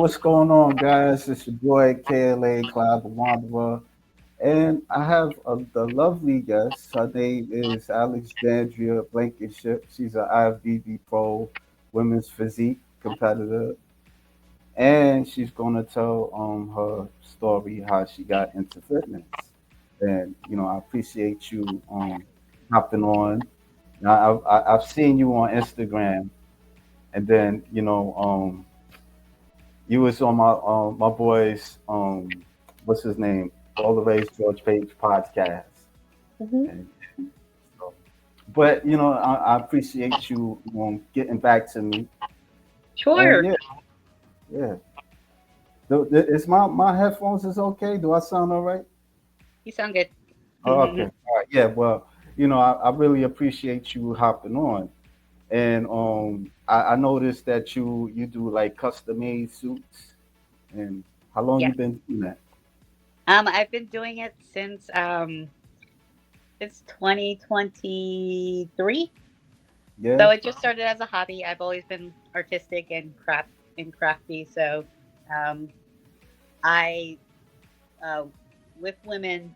what's going on, guys? It's your boy Kaale, Cloud the Wanderer, and I have the lovely guest. Her name is Alexandria Blankenship. She's an IFBB Pro Women's Physique competitor, and she's gonna tell her story how she got into fitness. And I appreciate you hopping on. Now, I've seen you on Instagram, and then you was on my boy's what's his name, All the Rage George Page podcast. Hmm. And so, but I appreciate you getting back to me. And Sure. yeah, yeah. Is my headphones is okay? Do I sound all right? You sound good. Oh, okay. All right. Yeah. Well, I really appreciate you hopping on. And I noticed that you do like custom made suits. And how long you Yes. been doing that? I've been doing it since 2023. Yeah. So it just started as a hobby. I've always been artistic and crafty. So um, I uh, with women,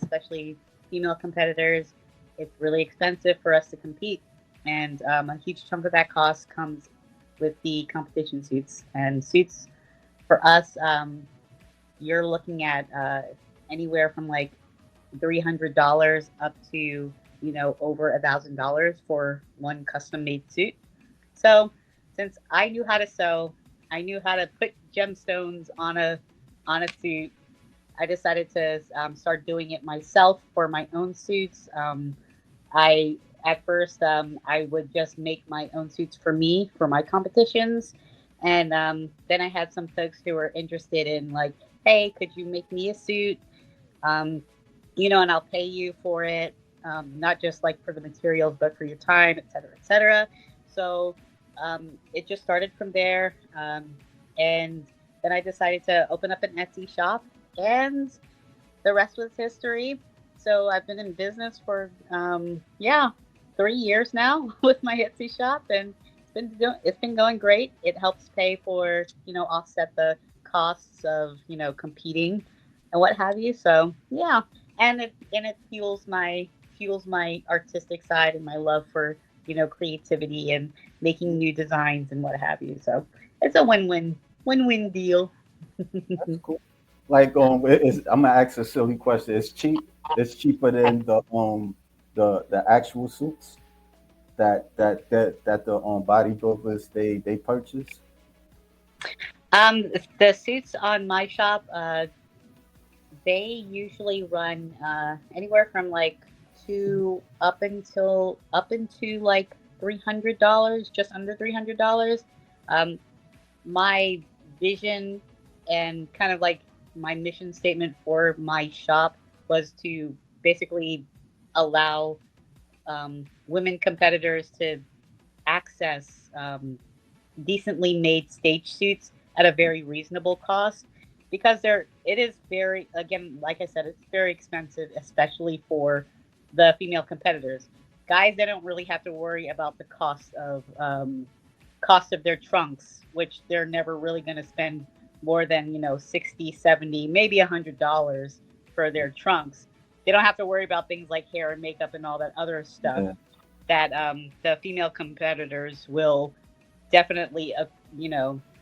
especially female competitors, it's really expensive for us to compete, and a huge chunk of that cost comes with the competition suits. And suits for us, you're looking at anywhere from like $300 up to over $1,000 for one custom made suit. So since I knew how to sew, I knew how to put gemstones on a suit. I decided to start doing it myself for my own suits. I At first I would just make my own suits for me for my competitions, and then I had some folks who were interested in like, hey, could you make me a suit? Um, and I'll pay you for it, not just like for the materials, but for your time, et cetera, et cetera. So it just started from there. And then I decided to open up an Etsy shop, and the rest was history. So I've been in business for, yeah, 3 years now with my Etsy shop, and it's been going great. It helps pay for, offset the costs of, competing and what have you. So yeah, and it fuels my artistic side and my love for creativity and making new designs and what have you. So it's a win-win deal. That's cool. Like I'm gonna ask a silly question. It's cheap. It's cheaper than the actual suits that the bodybuilders they purchase. Um, the suits on my shop, they usually run anywhere from like up into like $300, just under $300. Um, my vision and kind of like my mission statement for my shop was to basically allow women competitors to access decently made stage suits at a very reasonable cost, because it is very, again, like I said, it's very expensive, especially for the female competitors. Guys, they don't really have to worry about the cost of their trunks, which they're never really going to spend more than 60, 70, maybe $100 for their trunks. They don't have to worry about things like hair and makeup and all that other stuff Yeah, that the female competitors will definitely,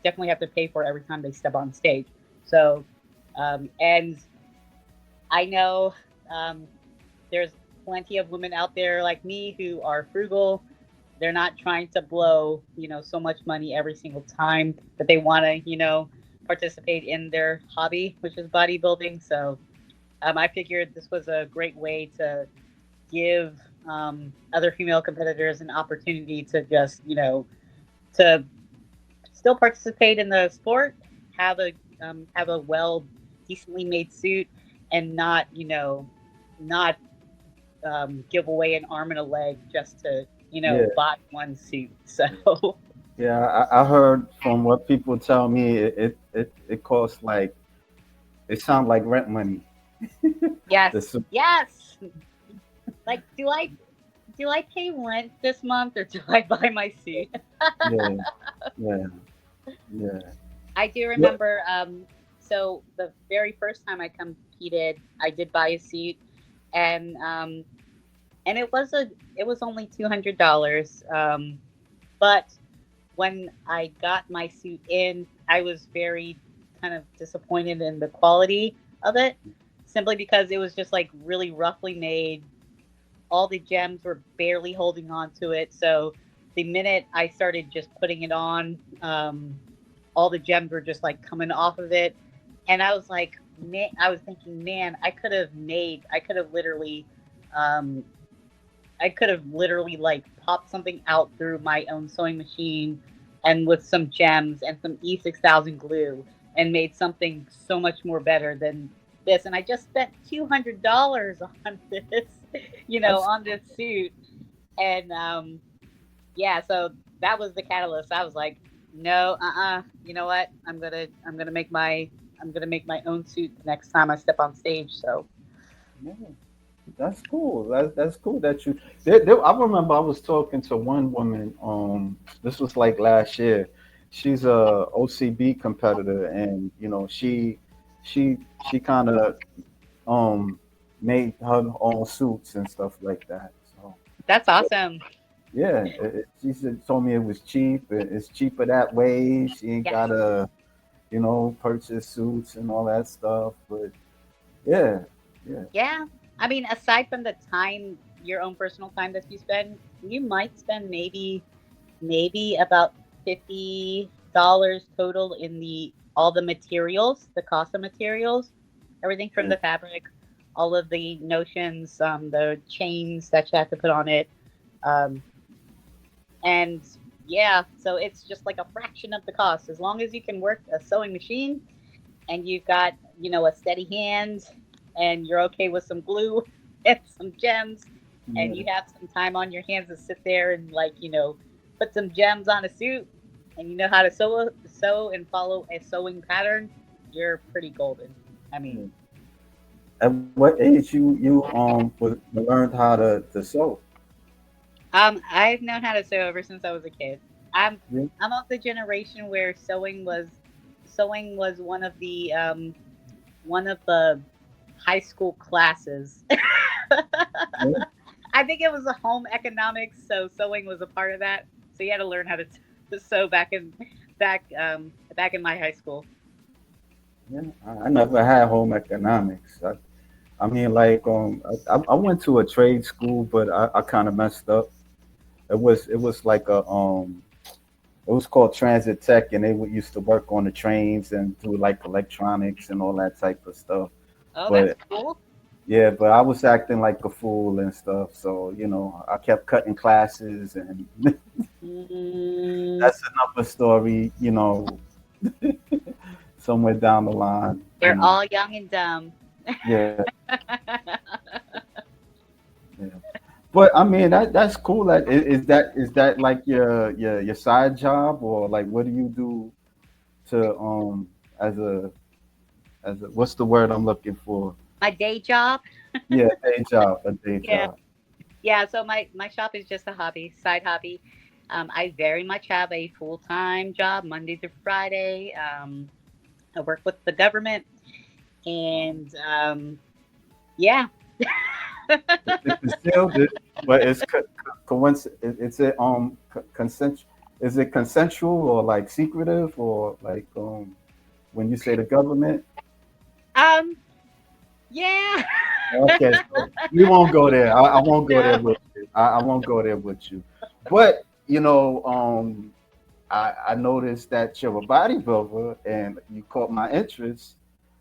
definitely have to pay for every time they step on stage. So, and I know there's plenty of women out there like me who are frugal. They're not trying to blow, so much money every single time that they want to, participate in their hobby, which is bodybuilding. So, I figured this was a great way to give other female competitors an opportunity to just, to still participate in the sport, have a well, decently made suit, and not, not give away an arm and a leg just to, yeah, buy one suit. So yeah. I heard from what people tell me, it costs like it sounds like rent money. The yes, suit. yes. Like, do I pay rent this month or do I buy my suit? Yeah, yeah, yeah. I do What? remember. So the very first time I competed, I did buy a suit, and and it was only $200. But when I got my suit in, I was very kind of disappointed in the quality of it, simply because it was just like really roughly made. All the gems were barely holding on to it. So the minute I started just putting it on, all the gems were just like coming off of it. And I was like, man, I was thinking, man, um, I could have literally like popped something out through my own sewing machine and with some gems and some E6000 glue and made something so much more better than this. And I just spent $200 on this, That's on this suit. And yeah, so that was the catalyst. I was like, no, you know what? I'm gonna make my own suit the next time I step on stage. So yeah, that's cool. That's cool that you. I remember I was talking to one woman. This was like last year. She's a OCB competitor, and she kind of um made her own suits and stuff like that. that's So awesome. yeah, she told me it was cheap. It's cheaper that way. She ain't Yes. gotta purchase suits and all that stuff. But yeah, yeah, Yeah. I mean, aside from the time, your own personal time that you spend, you might spend maybe about $50 total in the all the materials, the cost of materials, everything from yeah. the fabric, all of the notions, the chains that you have to put on it. Um, and yeah, so it's just like a fraction of the cost. As long as you can work a sewing machine and you've got, a steady hand and you're okay with some glue and some gems and you Yeah. have some time on your hands to sit there and like, put some gems on a suit and you know how to sew and follow a sewing pattern, you're pretty golden. I mean, Yeah. At what age you learned how to sew? I've known how to sew ever since I was a kid. I'm Yeah. I'm of the generation where sewing was one of the high school classes. Yeah. I think it was a home economics, so sewing was a part of that. So you had to learn how to sew back in my high school. Yeah. I never had home economics. I mean, like, I went to a trade school, but I kind of messed up. It was like it was called Transit Tech, and they used to work on the trains and do like electronics and all that type of stuff. Oh, that's But cool. yeah, but I was acting like a fool and stuff. So I kept cutting classes, and Mm, that's another story. Somewhere down the line. they're all young and dumb. Yeah, yeah. But I mean that's cool. Is that like your side job, or like what do you do to as a what's the word I'm looking for? My day job. Yeah, day job, a day Yeah. job. Yeah, so my shop is just a hobby, side hobby. I very much have a full-time job, Monday through Friday. I work with the government, and yeah. It's concealed, but it's coincidence. It's a consent. Is it consensual or like secretive or like when you say the government? um, yeah. Okay, so we won't go there. I won't go there No. with you. I won't go there with you. But I noticed that you're a bodybuilder, and you caught my interest,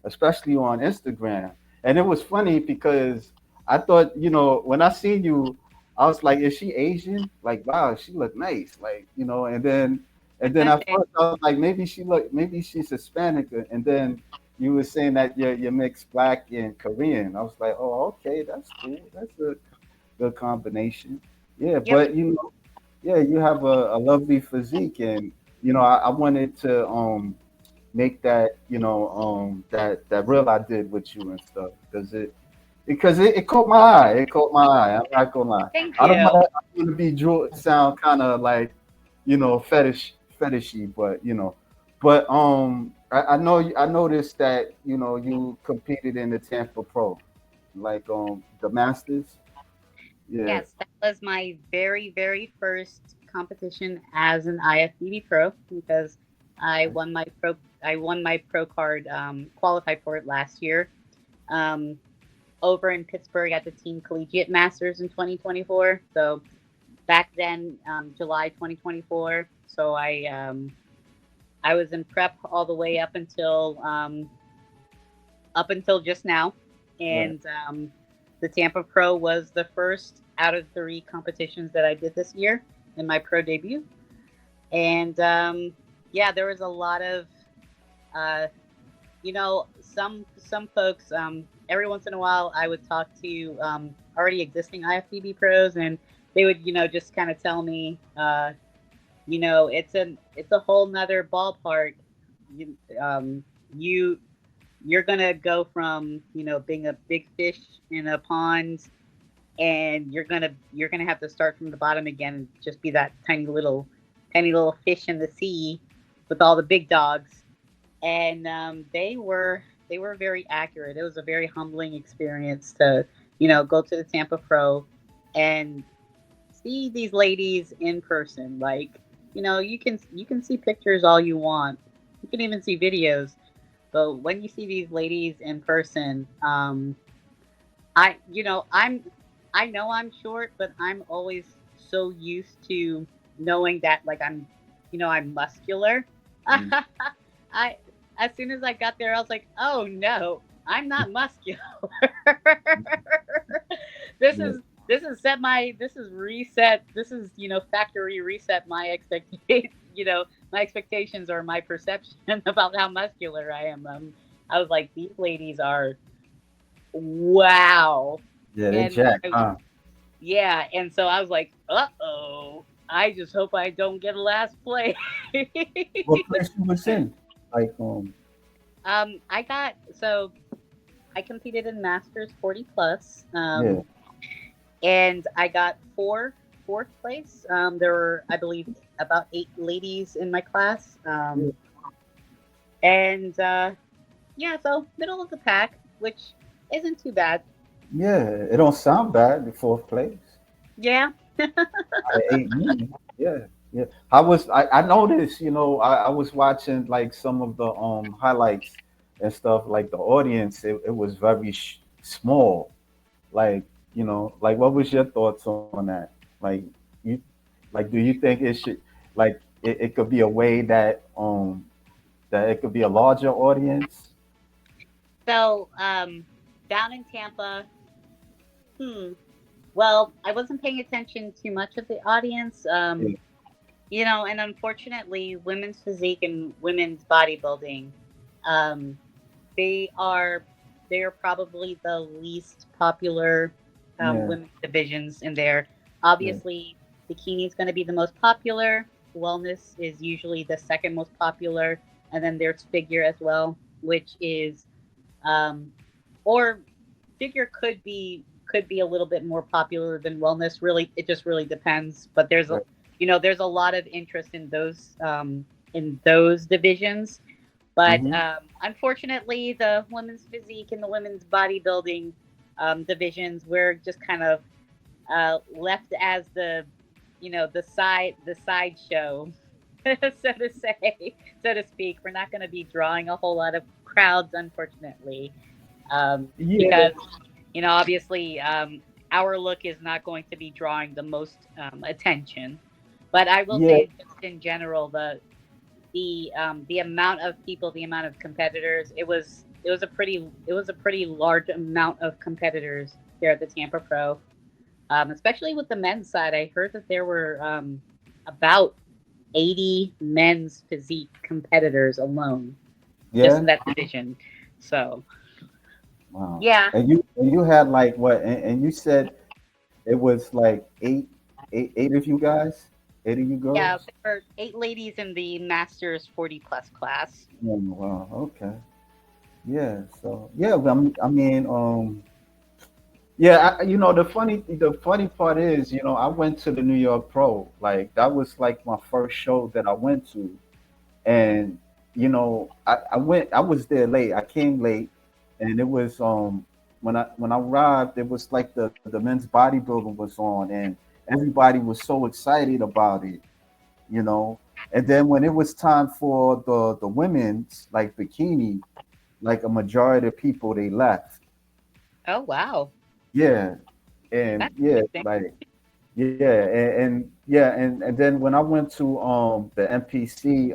especially on Instagram. And it was funny because I thought, when I seen you, I was like, "Is she Asian?" Like, wow, she looked nice. Like, and then at Thanks. first I was like, maybe she's Hispanic. And then you were saying that you're mixed black and Korean. I was like, oh, okay, that's cool. That's a good combination. Yeah, Yep. but yeah, you have a lovely physique, and I wanted to make that that reel I did with you and stuff because it caught my eye. It caught my eye. I'm not gonna lie. Thank I don't you. want to, I don't want to be sound kind of like fetishy, but But I know I noticed that you competed in the Tampa Pro, like the Masters. Yeah, Yes, that was my very, very first competition as an IFBB pro because I won my pro I won my pro card, qualified for it last year. Um, over in Pittsburgh at the Team Collegiate Masters in 2024. So back then, July 2024. So I was in prep all the way up until just now, right. and the Tampa Pro was the first out of three competitions that I did this year in my pro debut, and yeah, there was a lot of uh, some folks. Every once in a while, I would talk to already existing IFBB pros, and they would just kind of tell me, it's a whole nother ballpark. You um, you you're gonna go from being a big fish in a pond, and you're gonna have to start from the bottom again and just be that tiny little fish in the sea with all the big dogs. And they were very accurate. It was a very humbling experience to go to the Tampa Pro and see these ladies in person. Like, you can see pictures all you want. You can even see videos, but when you see these ladies in person, I you know I know I'm short, but I'm always so used to knowing that, like, I'm muscular. Mm. I As soon as I got there, I was like, oh no, I'm not muscular. this Yeah, is this is reset, this is factory reset my expectation. My expectations or my perception about how muscular I am. I was like, these ladies are, wow. yeah, they And jack, huh? yeah, and so I was like, uh-oh, I just hope I don't get a last place. What place you was in? Like I got so I competed in Masters 40 plus, yeah, and I got fourth place. There were, I believe, about eight ladies in my class, yeah, and yeah, so middle of the pack, which isn't too bad. yeah. It don't sound bad. The fourth place. Yeah. I ate me. Yeah, yeah. I noticed, I was watching like some of the highlights and stuff. Like the audience, it was very small. Like, like what was your thoughts on that? Like you like do you think it should like it could be a way that it could be a larger audience? So down in Tampa, hmm. Well, I wasn't paying attention too much of the audience. Yeah, And unfortunately, women's physique and women's bodybuilding, um, they are they are probably the least popular yeah, women's divisions in there. yeah, Obviously, bikini is going to be the most popular. Wellness is usually the second most popular, and then there's figure as well, which is um, or figure could be a little bit more popular than wellness. Really, it just really depends. But right. there's a lot of interest in those divisions. But Mm-hmm. unfortunately, the women's physique and the women's bodybuilding divisions, we're just kind of left as the side show, so to say, so to speak. We're not going to be drawing a whole lot of crowds, unfortunately, Yeah, because obviously, our look is not going to be drawing the most attention. But I will yeah, say, just in general, the amount of people, the amount of competitors, it was a pretty large amount of competitors here at the Tampa Pro, especially with the men's side. I heard that there were about 80 men's physique competitors alone, just yeah. in that division. So Wow. yeah. And you had like what? And you said it was like eight of you guys, 8 of you Yeah, girls. there were eight ladies in the Masters 40 plus class. Oh, wow. Okay. Yeah. So yeah, but I mean, yeah. The funny part is, I went to the New York Pro. Like that was like my first show that I went to, and I was there late. I came late, and it was when I arrived, it was like the men's bodybuilding was on, and everybody was so excited about it, you know. And then when it was time for the women's like bikini, like a majority of people they left. Oh, wow. Yeah, and That's yeah, interesting. like yeah, and then when I went to the NPC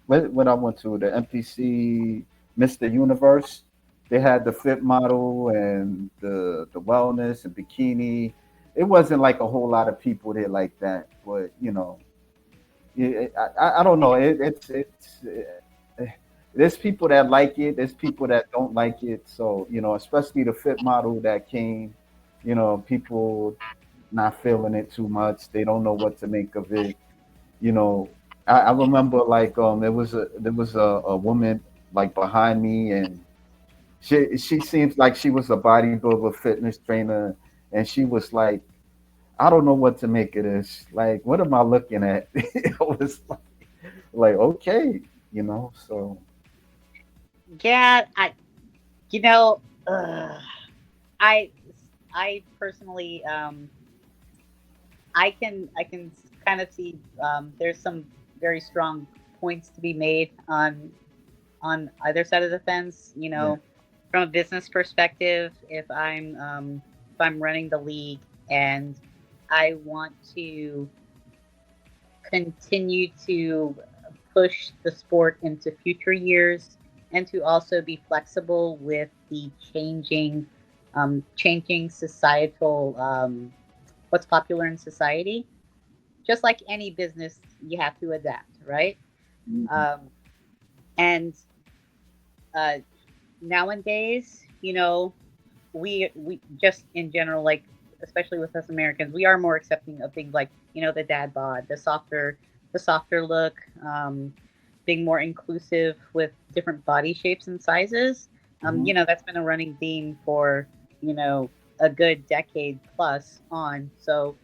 when I went to the NPC Mr. Universe, they had the fit model and the wellness and bikini. It wasn't like a whole lot of people there like that, but I don't know. There's people that like it. There's people that don't like it. So especially the fit model that came, people not feeling it too much. They don't know what to make of it. You know, I remember like there was a woman like behind me, and she seems like she was a bodybuilder, fitness trainer, and she was like, I don't know what to make of this. Like, what am I looking at? It was like okay, so Yeah, you know, ugh, I, I personally, I can kind of see there's some very strong points to be made on either side of the fence. yeah. From a business perspective, if I'm running the league and I want to continue to push the sport into future years and to also be flexible with the changing societal what's popular in society. Just like any business, you have to adapt, right? Mhm. Um, and uh, nowadays, we just in general, like especially with us Americans, we are more accepting of things like the dad bod, the softer look, being more inclusive with different body shapes and sizes. Mhm. That's been a running theme for you know a good decade plus on. So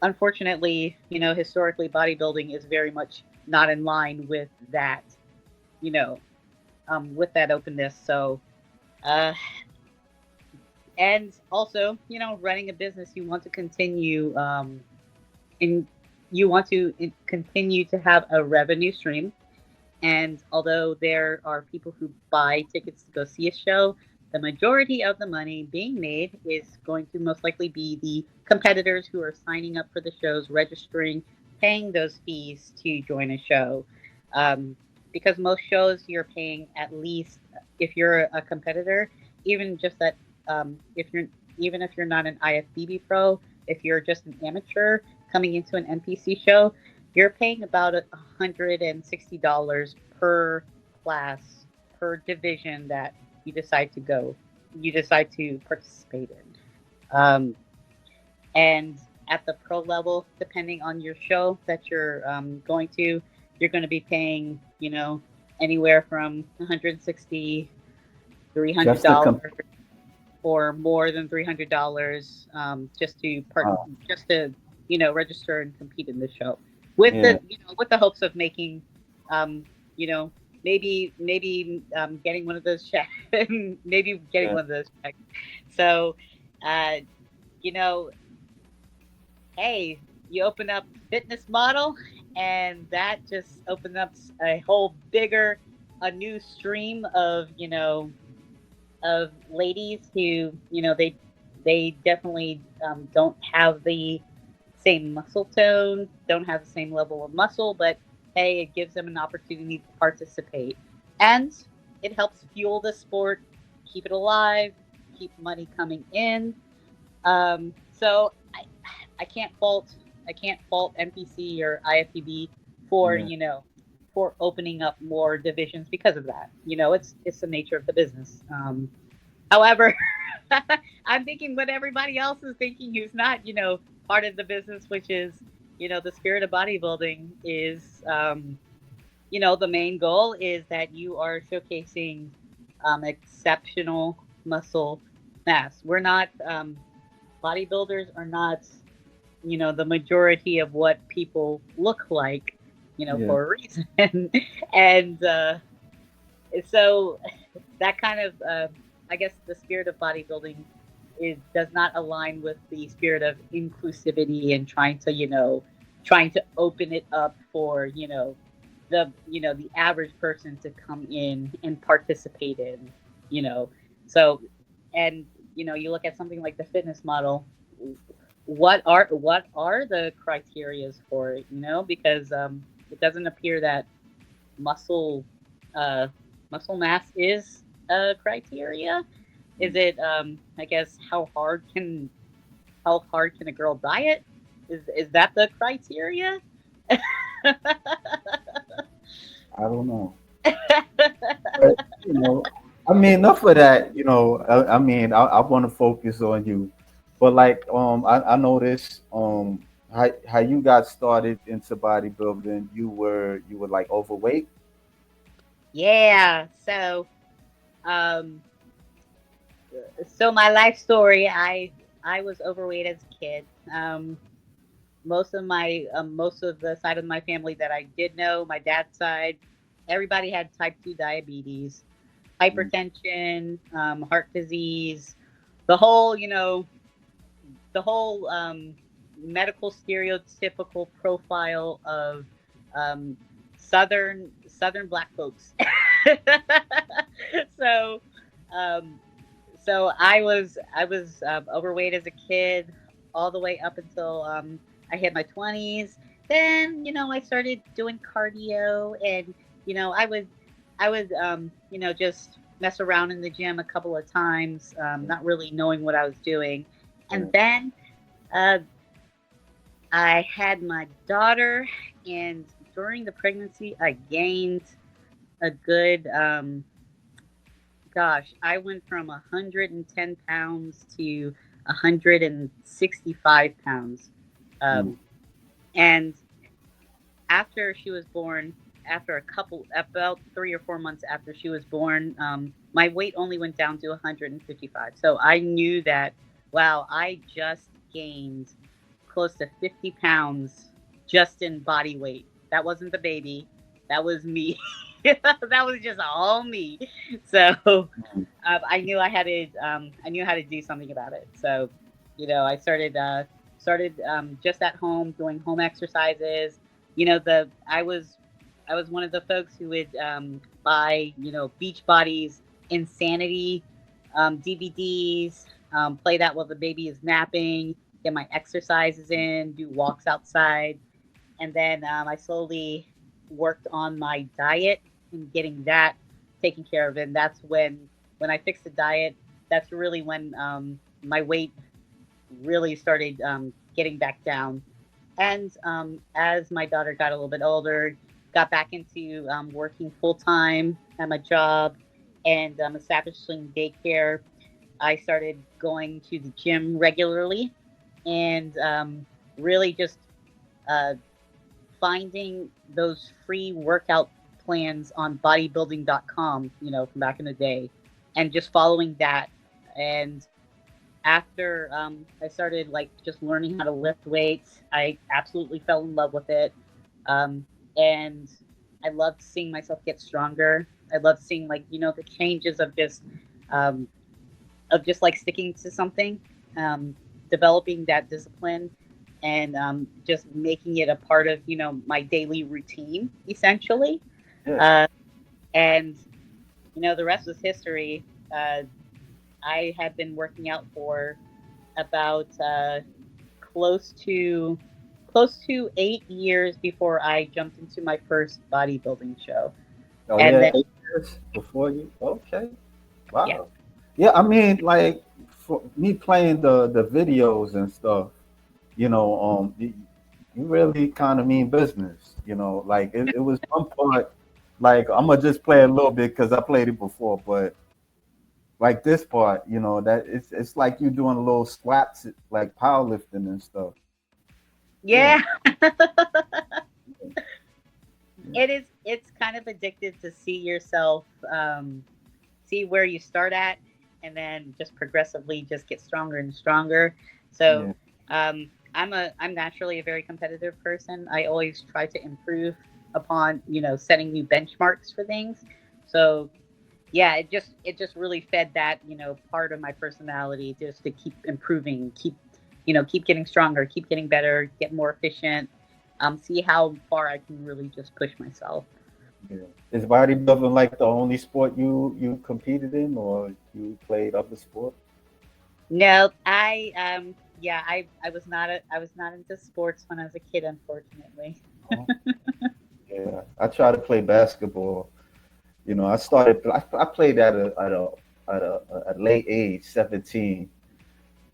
unfortunately, historically bodybuilding is very much not in line you know, with that openness. So, uh, and also, running a business, you want to continue, and you want to continue to have a revenue stream. And although there are people who buy tickets to go see a show, the majority of the money being made is going to most likely be the competitors who are signing up for the shows, registering, paying those fees to join a show. Um, because most shows you're paying at least, if you're a competitor, even just that, even if you're not an IFBB pro, if you're just an amateur coming into an NPC show, you're paying about $160 per class, per division that you decide to participate in. Um, and at the pro level, depending on your show that you're going to, you're going to be paying, anywhere from 160, three hundred Just to dollars come. or more than $300, just to register and compete in the show, with Yeah, the hopes of making, um, you know maybe getting one of those checks, maybe getting yeah, one of those checks. So, uh, you know, hey, you open up fitness model, and that just opens up a whole a new stream of ladies who they definitely don't have the same muscle tone, don't have the same level of muscle, but hey, it gives them an opportunity to participate, and it helps fuel the sport, keep it alive, keep money coming in. So I can't fault NPC or IFBB for yeah. for opening up more divisions because of that. It's the nature of the business. However, I'm thinking what everybody else is thinking who's not, part of the business, which is, the spirit of bodybuilding is, the main goal is that you are showcasing exceptional muscle mass. We're not, bodybuilders are not, the majority of what people look like. Yeah. for a reason. And so that kind of, I guess, the spirit of bodybuilding does not align with the spirit of inclusivity and trying to open it up for the average person to come in and participate in, you know. So, and you look at something like the fitness model. What are the criterias for it? Because it doesn't appear that muscle uh, muscle mass is a criteria. Is it? I guess how hard can a girl diet? Is that the criteria? I don't know. But I mean, enough of that. I mean, I want to focus on you. But like, I noticed, how you got started into bodybuilding. You were like overweight. Yeah. Um, so my life story, I was overweight as a kid. Most of the side of my family that I did know, my dad's side, everybody had type 2 diabetes, Mm, hypertension, heart disease, the whole, the whole medical stereotypical profile of um, southern black folks. so um, so I was overweight as a kid, all the way up until I hit my 20s. Then I started doing cardio, and I would just mess around in the gym a couple of times, not really knowing what I was doing. And yeah. then uh, I had my daughter, and during the pregnancy, I gained a good, gosh, I went from 110 pounds to 165 pounds. Mm, Um, and after she was born, about 3 or 4 months after she was born, my weight only went down to 155. So I knew that, wow, I just gained close to 50 pounds just in body weight. That wasn't the baby, that was me. That was just all me. So mm, I knew how to do something about it. So, I started just at home doing home exercises. I was one of the folks who would buy Beachbody's Insanity DVDs, play that while the baby is napping, get my exercises in, do walks outside, and then I slowly worked on my diet and getting that taken care of. And that's when I fixed the diet. That's really when my weight really started getting back down. And as my daughter got a little bit older, got back into working full time at my job and establishing daycare. I started going to the gym regularly and really just uh, finding those free workout plans on bodybuilding.com, from back in the day, and just following that. And after I started like just learning how to lift weights, I absolutely fell in love with it. And I loved seeing myself get stronger. I loved seeing like, the changes um, of just like sticking to something, um, developing that discipline, and just making it a part of my daily routine essentially. yeah. Uh, and the rest was history. Uh, I had been working out for about close to close to 8 years before I jumped into my first bodybuilding show, Oh and yeah, then 8 years before you. Okay. yeah. Wow. Yeah, I mean, like for me playing the videos and stuff, you really kind of mean business. Like it was one part. Like I'm gonna just play a little bit because I played it before, but like this part, that it's like you doing a little squats, like powerlifting and stuff. Yeah, Yeah. yeah, It's kind of addictive to see yourself, see where you start at, and then just progressively just get stronger and stronger. So yeah. I'm naturally a very competitive person. I always try to improve. upon, setting new benchmarks for things. So yeah, it just really fed that, part of my personality, just to keep improving, keep getting stronger, keep getting better, get more efficient, see how far I can really just push myself. Yeah. Is bodybuilding like the only sport you competed in, or you played other sports? No, I was not into sports when I was a kid, unfortunately. Oh, yeah, I tried to play basketball. I played at a late age, 17.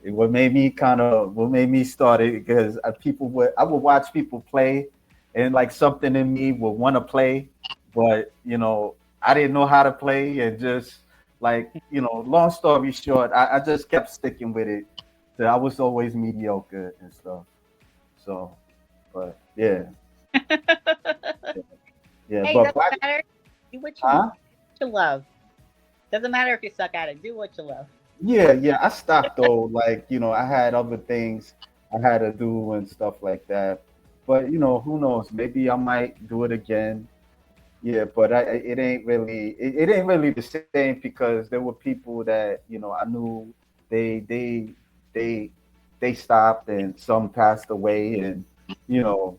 What made me start it because I would watch people play, and like something in me would want to play, but I didn't know how to play, and just like long story short, I just kept sticking with it. So I was always mediocre and stuff. So, but yeah, yeah, Hey, but doesn't black, matter. Do huh? what you love. Doesn't matter if you suck at it. Do what you love. Yeah, yeah. I stopped though. Like, I had other things I had to do and stuff like that. But who knows? Maybe I might do it again. Yeah, but it ain't really the same because there were people that I knew they they they they stopped and some passed away, and you know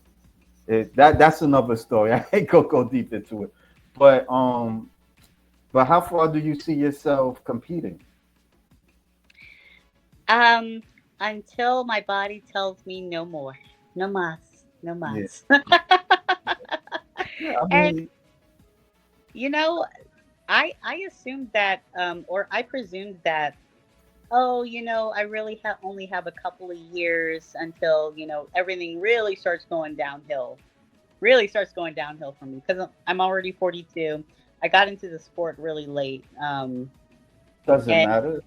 that's another story. I ain't gonna go deep into it. But how far do you see yourself competing? Um, until my body tells me no more. No mas. No Yeah, mas. yeah. I And mean, you know, I assumed that, or I presumed that, oh, I really only have a couple of years until, everything really starts going downhill. Really starts going downhill for me because I'm already 42. I got into the sport really late. doesn't And matter.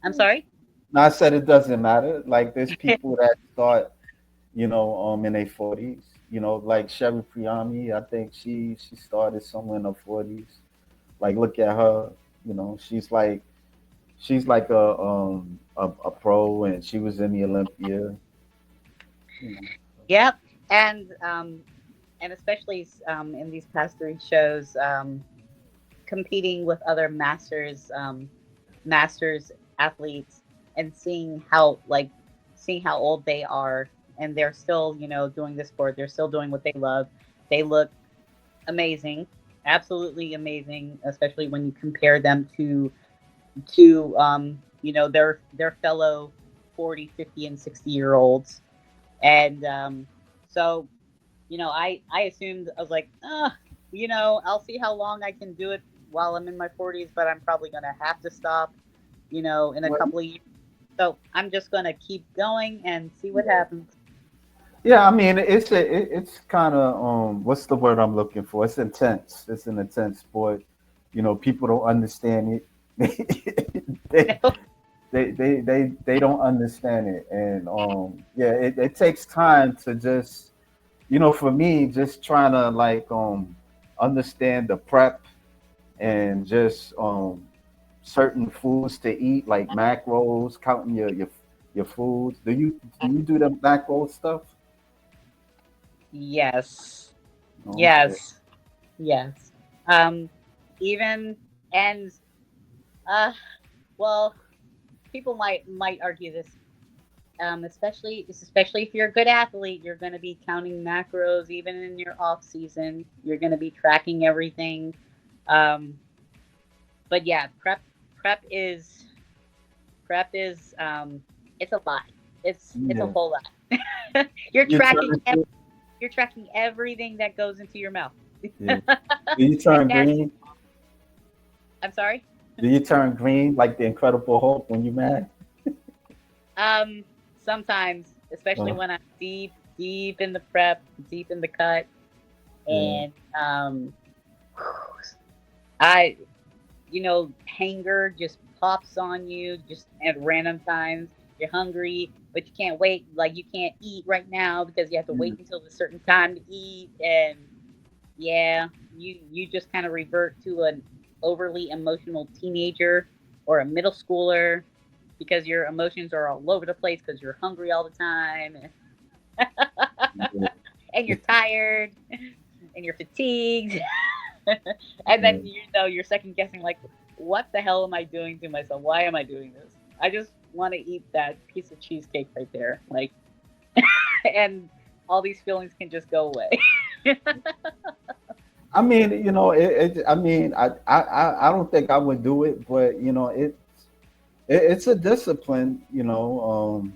I'm sorry. No, I said it doesn't matter. Like there's people that start, in their 40s. Like Sherry Priami, I think she started somewhere in her 40s. Like look at her, she's like a pro, and she was in the Olympia. You know. Yep. And and especially in these past three shows, competing with other masters athletes, and seeing how old they are, and they're still, doing this sport. They're still doing what they love. They look amazing, absolutely amazing, especially when you compare them to their fellow 40, 50, and 60-year olds. And so, I assumed, I was like, I'll see how long I can do it while I'm in my 40s, but I'm probably going to have to stop, in a Well, couple of years. So I'm just going to keep going and see what yeah. happens. Yeah, I mean, it's kind of what's the word I'm looking for? It's intense. It's an intense sport. People don't understand it. they, they don't understand it, and yeah, it takes time to just for me, just trying to like understand the prep, and just certain foods to eat, like macros, counting your foods. Do you do the macro stuff? Yes. Okay. Yes. Yes. Um, even, and uh, well, people might argue this. Especially if you're a good athlete, you're going to be counting macros even in your off season. You're going to be tracking everything. Um, but yeah, prep is it's a lot. It's a Yeah. whole lot. you're You tracking turn ev- you're tracking everything that goes into your mouth. Yeah. Do you turn And green? I'm sorry. Do you turn green like the Incredible Hulk when you mad? Sometimes, especially Oh, when I'm deep in the prep, deep in the cut, yeah. and I, hanger just pops on you just at random times. You're hungry, but you can't wait. Like, you can't eat right now because you have to Yeah. wait until a certain time to eat. And yeah, you just kind of revert to an overly emotional teenager or a middle schooler because your emotions are all over the place because you're hungry all the time. Yeah. and you're tired and you're fatigued. And Yeah. then you're second guessing like, what the hell am I doing to myself? Why am I doing this? I just want to eat that piece of cheesecake right there, like, and all these feelings can just go away. I mean, I mean, I don't think I would do it, but it's a discipline. You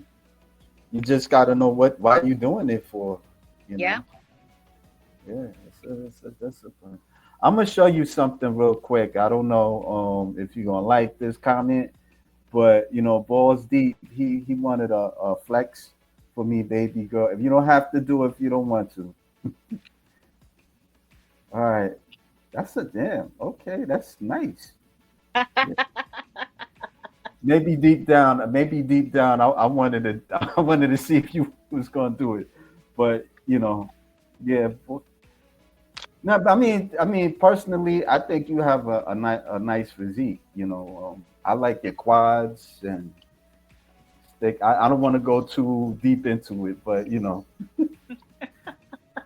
just got to know why you doing it for. You Yeah. know, yeah, it's a discipline. I'm gonna show you something real quick. I don't know if you're gonna like this comment, but balls deep. He wanted a flex for me, baby girl. If you don't have to do it, if you don't want to. All right, that's a damn. Okay, that's nice. Yeah. Maybe deep down, I wanted to, I wanted to see if you was gonna do it, but yeah. No, but I mean, personally, I think you have a nice physique. I like your quads and stick. I don't want to go too deep into it, but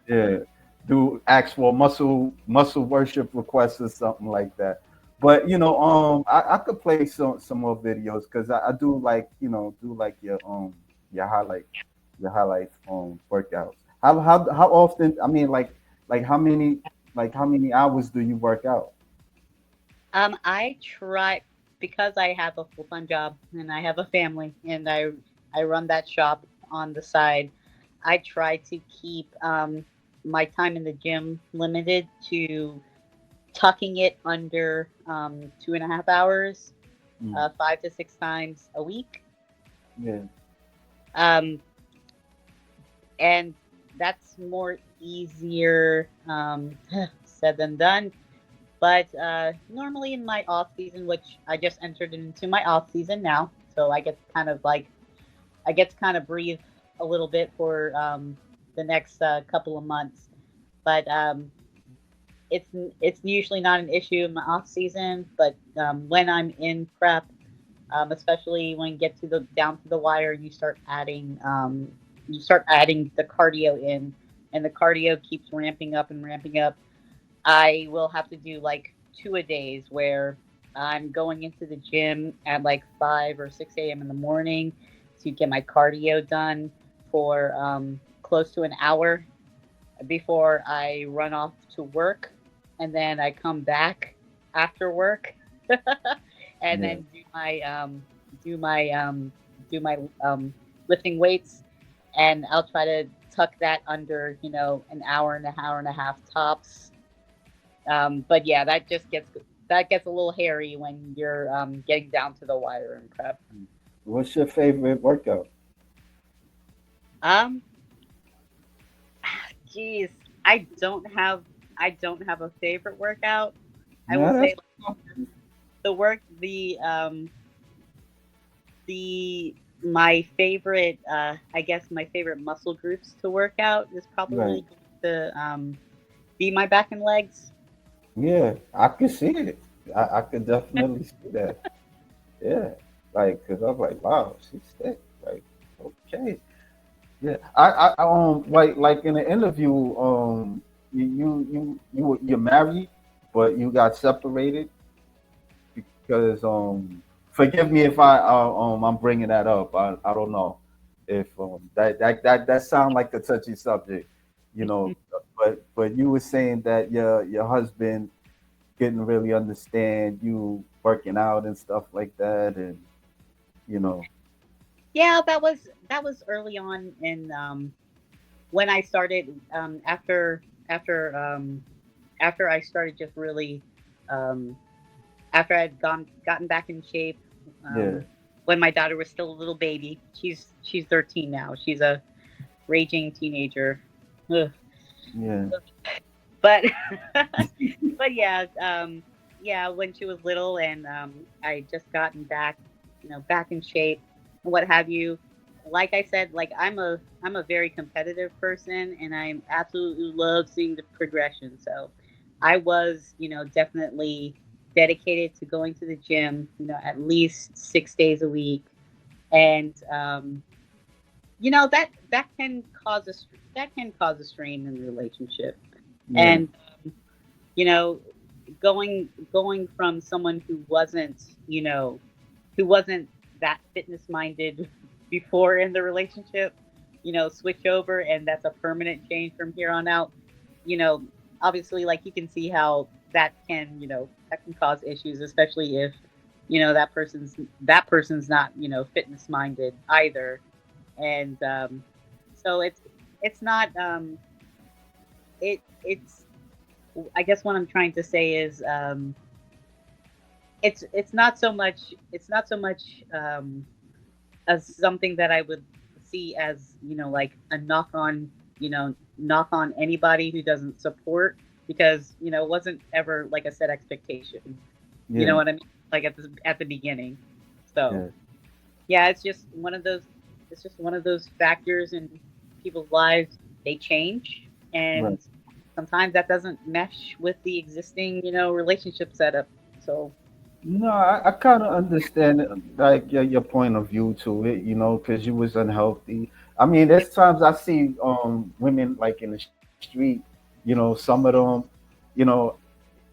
yeah, do ask for muscle worship requests or something like that. But I could play some more videos because I do like do like your highlight workouts. How often? I mean, like how many how many hours do you work out? I try because I have a full time job and I have a family and I run that shop on the side. I try to keep my time in the gym limited to tucking it under 2.5 hours, Mm, 5 to 6 times a week. yeah, Um, and that's more easier said than done. But normally in my off season, which I just entered into my off season now, so I get to kind of breathe a little bit for the next couple of months. But it's it's usually not an issue in my off season. But when I'm in prep, especially when you get to the down to the wire, you start adding the cardio in, and the cardio keeps ramping up and ramping up. I will have to do like two a days where I'm going into the gym at like 5 or 6 a.m. in the morning to get my cardio done for close to an hour before I run off to work, and then I come back after work and yeah, then do my do my lifting weights, and I'll try to tuck that under an hour and a half tops. But yeah, that gets a little hairy when you're getting down to the wire and prep. what's your favorite workout? Um, Geez, I don't have a favorite workout. I will No, say that's like, the work the my favorite I guess my favorite muscle groups to work out is right. probably going to be my back and legs. Yeah, I could see it. I could definitely see that. Yeah, like, cause I'm like, wow, she's thick. Like, okay, yeah. Like in the interview, you're married, but you got separated because Forgive me if I'm bringing that up. I don't know if that sound like a touchy subject, you know. But you were saying that your husband didn't really understand you working out and stuff like that, and you know, Yeah, that was early on in when I started after I started just really um, after I'd gotten back in shape, yeah, when my daughter was still a little baby. She's 13 now. She's a raging teenager. Ugh. yeah, But but yeah, yeah, when she was little and I just gotten back, back in shape and what have you. Like I said, like I'm a very competitive person and I absolutely love seeing the progression. So I was, definitely dedicated to going to the gym, at least 6 days a week. And that can cause a strain in the relationship. Yeah, And you know, going from someone who wasn't that fitness minded before in the relationship, switch over, and that's a permanent change from here on out. You know, obviously, like, you can see how that can cause issues, especially if that person's not fitness minded either. And so it's not it's I guess what I'm trying to say is it's not so much as something that I would see as like a knock on anybody who doesn't support, because it wasn't ever like a set expectation. You know yeah, what I mean? Like at the beginning. So yeah. yeah, it's just one of those factors in people's lives. They change, Right. and sometimes that doesn't mesh with the existing relationship setup. So No, I kind of understand like your point of view to it, because you was unhealthy. I mean, there's times I see women like in the street, some of them, you know,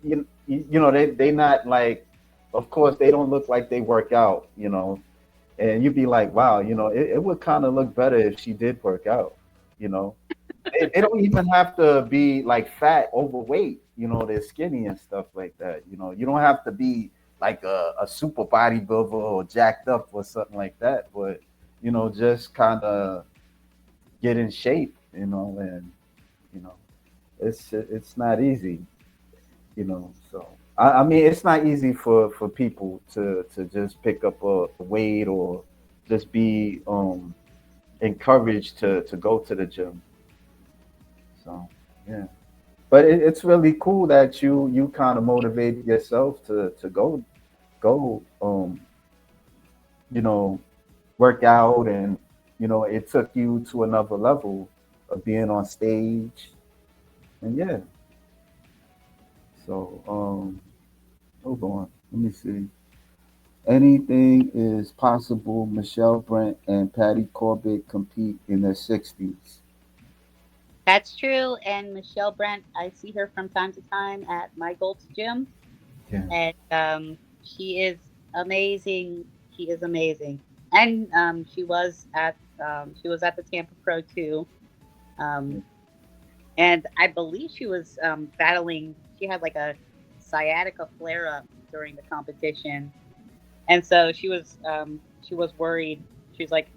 they not like, of course they don't look like they work out, and you'd be like, wow, it would kind of look better if she did work out, you know. They don't even have to be like fat, overweight. They're skinny and stuff like that. You don't have to be like a super bodybuilder or jacked up or something like that. But just kind of get in shape. And you know, it's not easy. So I mean, it's not easy for people to just pick up a weight or just be encouraged to go to the gym. So yeah. But it's really cool that you kind of motivated yourself to go you know work out, and it took you to another level of being on stage. And yeah, so hold on, let me see. Anything is possible. Michelle Brent and Patty Corbett compete in their 60s. that's true. And Michelle Brent, I see her from time to time at my Gold's gym, Yeah. and she is amazing. She is amazing, and she was at the Tampa Pro too. Um, and I believe she was battling. She had like a sciatica flare up during the competition, and so she was worried. She's like,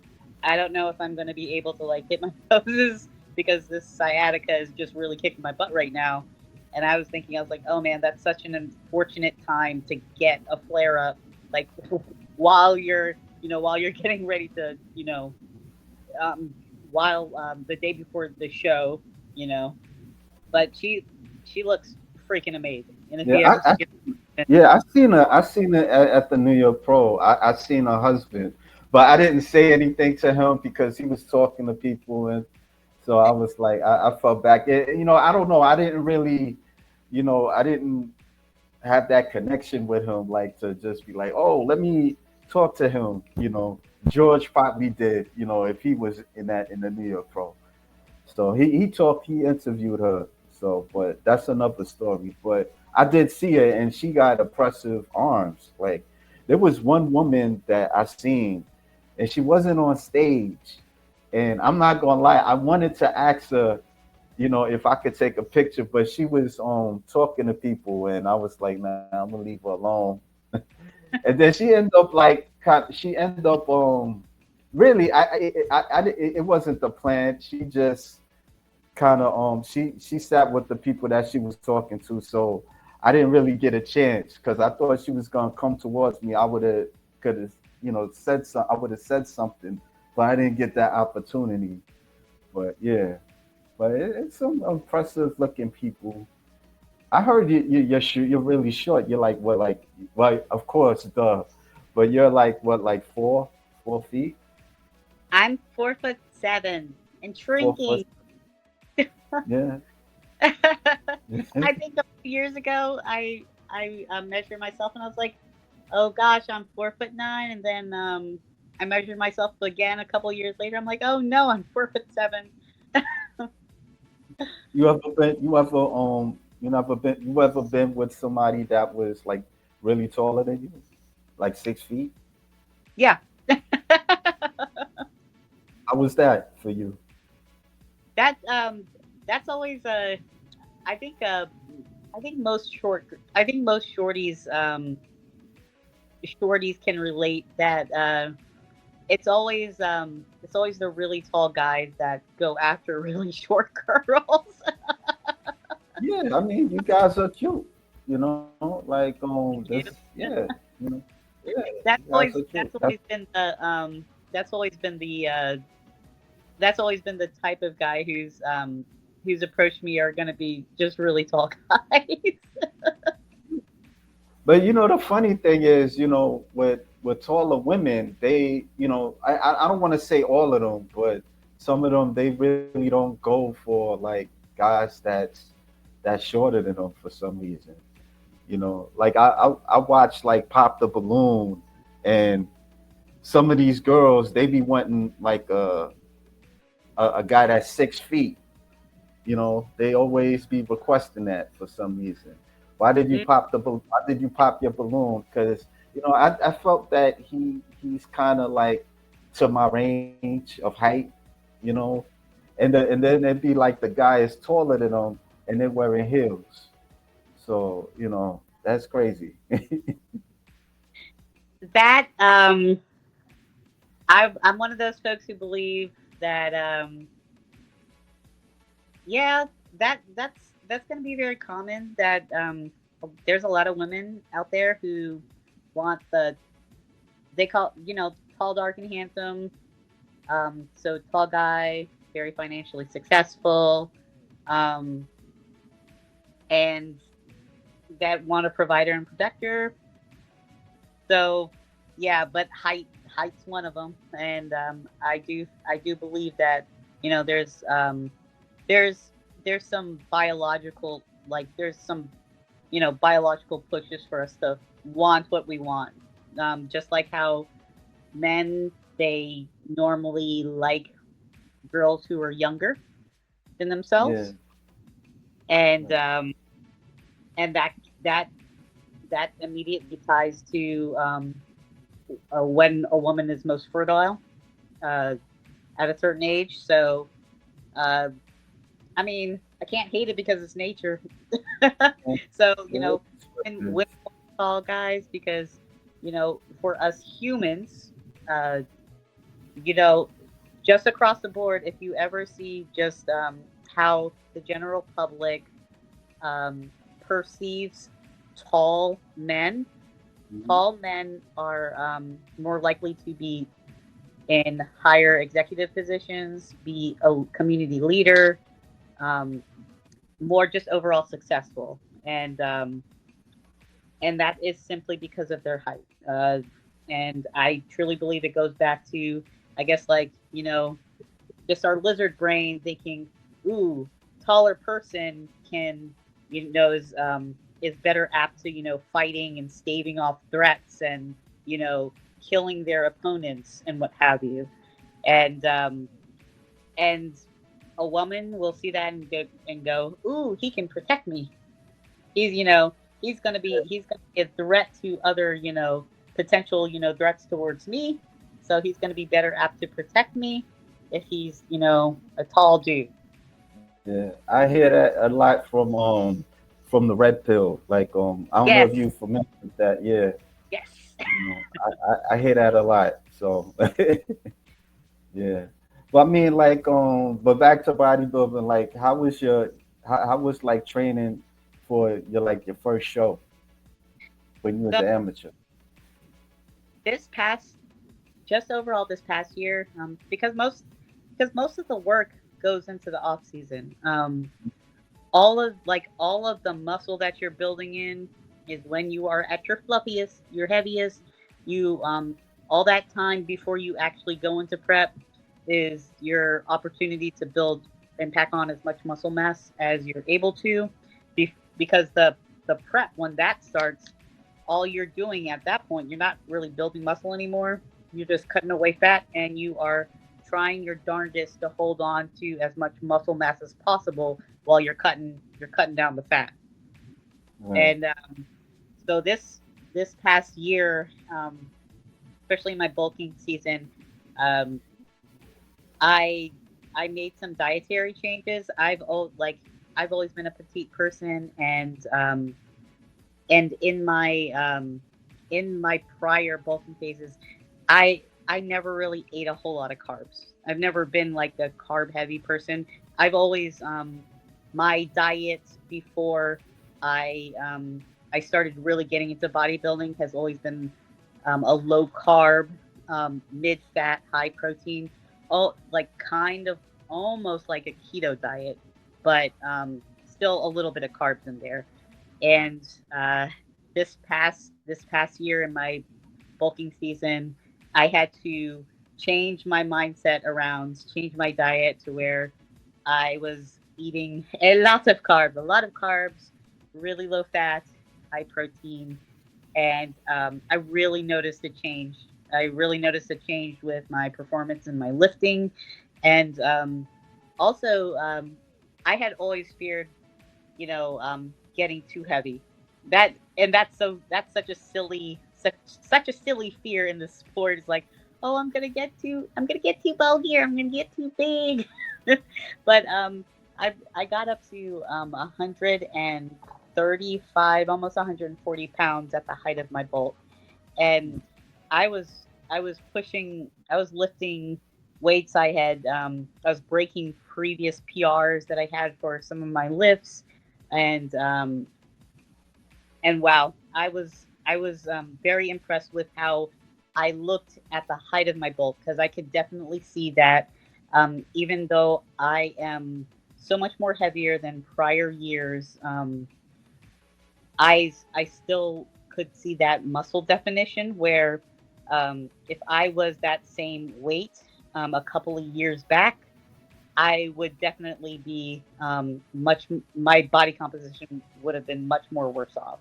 I don't know if I'm going to be able to like hit my poses because this sciatica is just really kicking my butt right now. And I was like, oh man, that's such an unfortunate time to get a flare up, like while you're getting ready to, um, while the day before the show, you know. But she looks freaking amazing. And if Yeah, you ever see her, yeah, I seen her at the New York Pro. I seen her husband, but I didn't say anything to him because he was talking to people, and so I was like, I felt back. I don't know. I didn't really, I didn't have that connection with him, like to just be like, oh, let me talk to him. George probably did. If he was in the New York Pro. So he interviewed her. So, but that's another story. But I did see her, and she got impressive arms. Like there was one woman that I seen, and she wasn't on stage. And I'm not gonna lie, I wanted to ask her, if I could take a picture, but she was talking to people, and I was like, nah, I'm gonna leave her alone. And then she ended up like she ended up really it wasn't the plan. She just kind of she sat with the people that she was talking to, so I didn't really get a chance because I thought she was gonna come towards me. I would have could have said some. I would have said something, but I didn't get that opportunity. But yeah, but it's some impressive looking people. I heard you're really short. You're like what, like, well, of course, duh, but you're like what, like 4 feet, I'm 4'7" and 4 foot. shrinking. Yeah. I think a few years ago, I measured myself and I was like, oh gosh, I'm 4'9", and then I measured myself again a couple years later. I'm like, oh no, I'm 4'7". You ever been with somebody that was like really taller than you, like 6 feet? Yeah. How was that for you? that that's always I think uh I think most short I think most shorties can relate that it's always the really tall guys that go after really short girls. Yeah, I mean, you guys are cute. Like this. Thank you. Yeah, you know, yeah, you guys are cute. That's always been the that's always been the that's always been the type of guy who's approached me are going to be just really tall guys. But the funny thing is, with taller women, they, I don't want to say all of them, but some of them they really don't go for like guys that's shorter than them for some reason. Like I watch like Pop the Balloon, and some of these girls they be wanting like a guy that's 6 feet. They always be requesting that for some reason. Mhm. Why did you pop your balloon? Because I felt that he's kind of like to my range of height. You know, and then it'd be like the guy is taller than him, and they're wearing heels. So that's crazy. That I'm one of those folks who believe that yeah, that's going to be very common that there's a lot of women out there who want the they call, tall, dark and handsome. So tall guy, very financially successful, um, and that want a provider and protector. So yeah, but height's one of them, and I do believe that there's there's there's some biological there's some biological pushes for us to want what we want. Just like how men, they normally like girls who are younger than Yeah. themselves, and Right. and that that immediately ties to when a woman is most fertile uh, at a certain age. So uh, I mean, I can't hate it because it's nature. Yeah, So it is what and it women is. tall guys because for us humans, uh, you know, just across the board, if you ever see just how the general public perceives tall men, Mhm. tall men are more likely to be in higher executive positions, be a community leader, um, more just overall successful, and that is simply because of their height. And I truly believe it goes back to, I guess, just our lizard brain thinking, ooh, taller person can, is better apt to, fighting and staving off threats and, killing their opponents and what have you. And, and a woman will see that and go, ooh, he can protect me. He's, he's gonna be a threat to other, potential, threats towards me. So he's gonna be better apt to protect me if he's, a tall dude. Yeah, I hear that a lot from the red pill. Like I don't know if Yes, you familiar with that. Yeah, yes. I hear that a lot. So yeah, but I mean like but back to bodybuilding. Like how was like training for your first show when you was So an amateur? this past, just overall this past year, because most of the work goes into the off season. All of the muscle that you're building in is when you are at your fluffiest, your heaviest. You All that time before you actually go into prep is your opportunity to build and pack on as much muscle mass as you're able to, because the prep, when that starts, all you're doing at that point, you're not really building muscle anymore. you're just cutting away fat, and you are trying your darndest to hold on to as much muscle mass as possible while you're cutting down the fat. Right. And so this past year, especially in my bulking season, um, I I made some dietary changes. I've always been a petite person, and in my prior bulking phases, I never really ate a whole lot of carbs. I've never been like a carb heavy person. I've always my diet before I started really getting into bodybuilding has always been a low carb, mid fat, high protein, all like kind of almost like a keto diet, but still a little bit of carbs in there. And this past year in my bulking season, I had to change my mindset around, change my diet to where I was eating a lot of carbs, really low fat, high protein, and I really noticed a change. I really noticed a change with my performance and my lifting, and also I had always feared, getting too heavy. That's such a silly fear in the sport. It's like, oh, I'm gonna get too bulky, or I'm gonna get too big. But I got up to 135, almost 140 pounds at the height of my bulk, and I was lifting weights. I was breaking previous PRs that I had for some of my lifts, and wow, I was very impressed with how I looked at the height of my bulk, because I could definitely see that even though I am so much more heavier than prior years, I still could see that muscle definition where if I was that same weight a couple of years back, I would definitely be my body composition would have been much more worse off.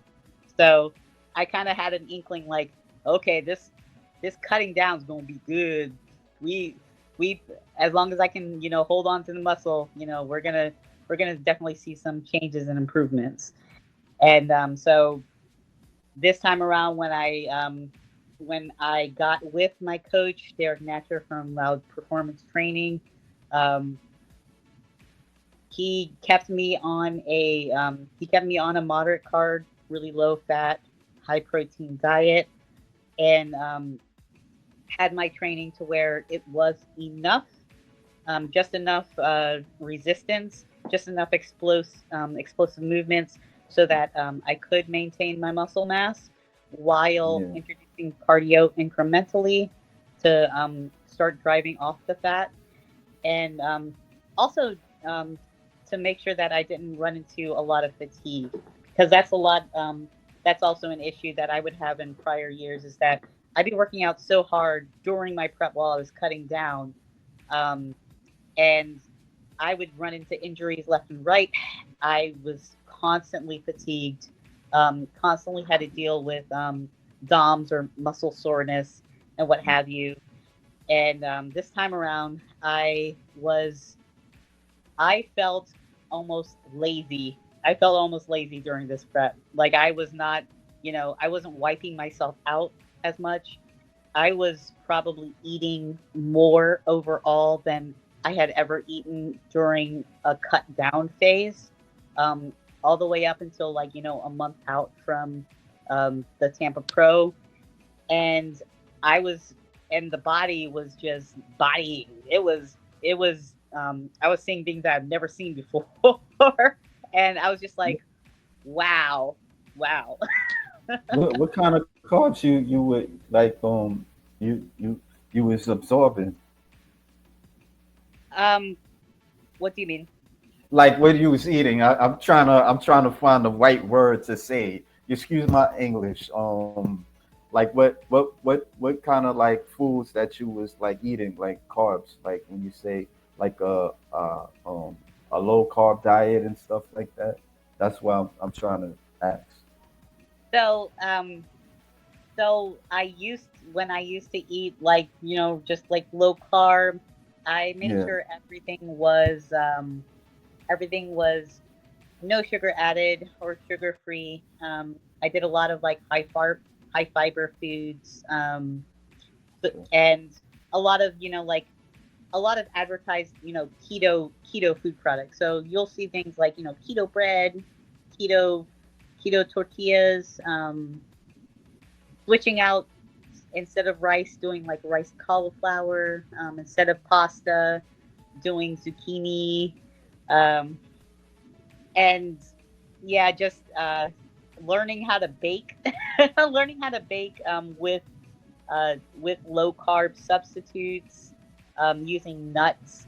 So I kind of had an inkling like, okay, this cutting down is going to be good. We we as long as I can, hold on to the muscle, we're gonna definitely see some changes and improvements. And so this time around, when I got with my coach Derek Natcher from Loud Performance Training, um, he kept me on a moderate carb, really low fat, high protein diet, and had my training to where it was enough, just enough resistance, just enough explosive movements, so that I could maintain my muscle mass while Yeah. introducing cardio incrementally to start driving off the fat, and also um, to make sure that I didn't run into a lot of fatigue, because that's a lot. That's also an issue that I would have in prior years, is that I'd be working out so hard during my prep while I was cutting down, um, and I would run into injuries left and right. I was constantly fatigued, constantly had to deal with DOMS, or muscle soreness, and what have you. And this time around, I felt almost lazy. I felt almost lazy during this prep. Like I was not, I wasn't wiping myself out as much. I was probably eating more overall than I had ever eaten during a cut down phase, um, all the way up until, like, a month out from the Tampa Pro. And I was, and the body was just bodying. I was seeing things that I've never seen before. And I was just like, wow, wow. What kind of carbs you would like you was absorbing? um, what do you mean? Like what you was eating? I'm trying to find the right word to say. Excuse my English. Like what kind of like foods that you was like eating, like carbs, like when you say like a low carb diet and stuff like that. That's why I'm trying to ask. So, So when I used to eat like, just like low carb, I made Yeah, sure everything was no sugar added or sugar free. I did a lot of like high fiber foods, and a lot of, like a lot of advertised, keto food products. So you'll see things like, keto bread, keto keto tortillas, switching out, instead of rice, doing like rice cauliflower, instead of pasta, doing zucchini, um, and yeah, just learning how to bake, learning how to bake, with low carb substitutes, using nuts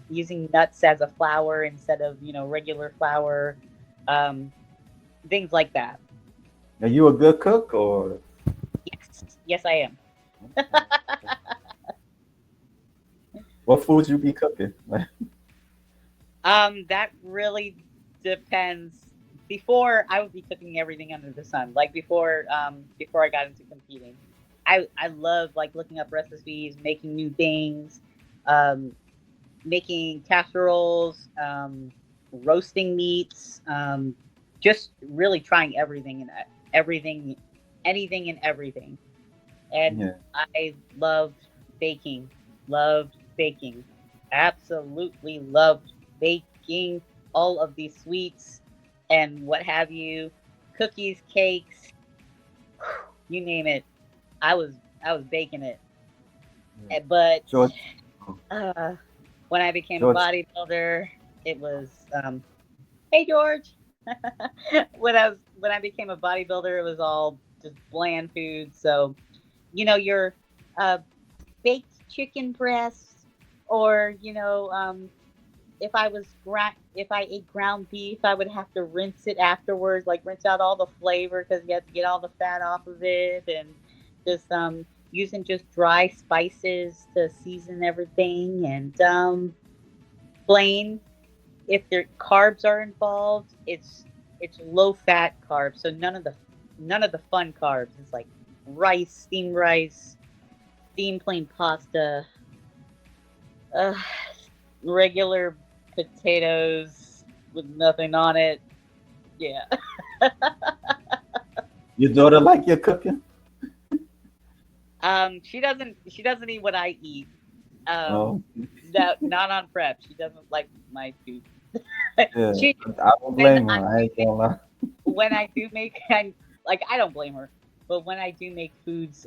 as a flour instead of, regular flour, um, things like that. are you a good cook or? Yes, yes, I am. What foods you be cooking? That really depends. Before, I would be cooking everything under the sun. Like before I got into competing, I love like looking up recipes, making new things, um, making casseroles, roasting meats, just really trying everything, anything and everything. And Yeah, I baking, loved baking, absolutely loved baking all of these sweets and what have you, cookies, cakes, you name it. I was I was baking it. yeah. But George, uh, when I became a George. bodybuilder, it was, hey George. When I became a bodybuilder, it was all just bland food. So, your uh, baked chicken breast, or, if I ate ground beef, I would have to rinse it afterwards, like rinse out all the flavor because you have to get all the fat off of it, and just using just dry spices to season everything, and plain. If there carbs are involved, it's low fat carbs, so none of the fun carbs. It's like rice, steamed plain pasta, uh, regular potatoes with nothing on it. Yeah. Your daughter like your cooking? She doesn't eat what I eat. Um, Oh, no, not on prep. She doesn't like my food. yeah. She I don't when blame I her. I do ain't make gonna lie. when I do make I don't blame her. But when I do make foods,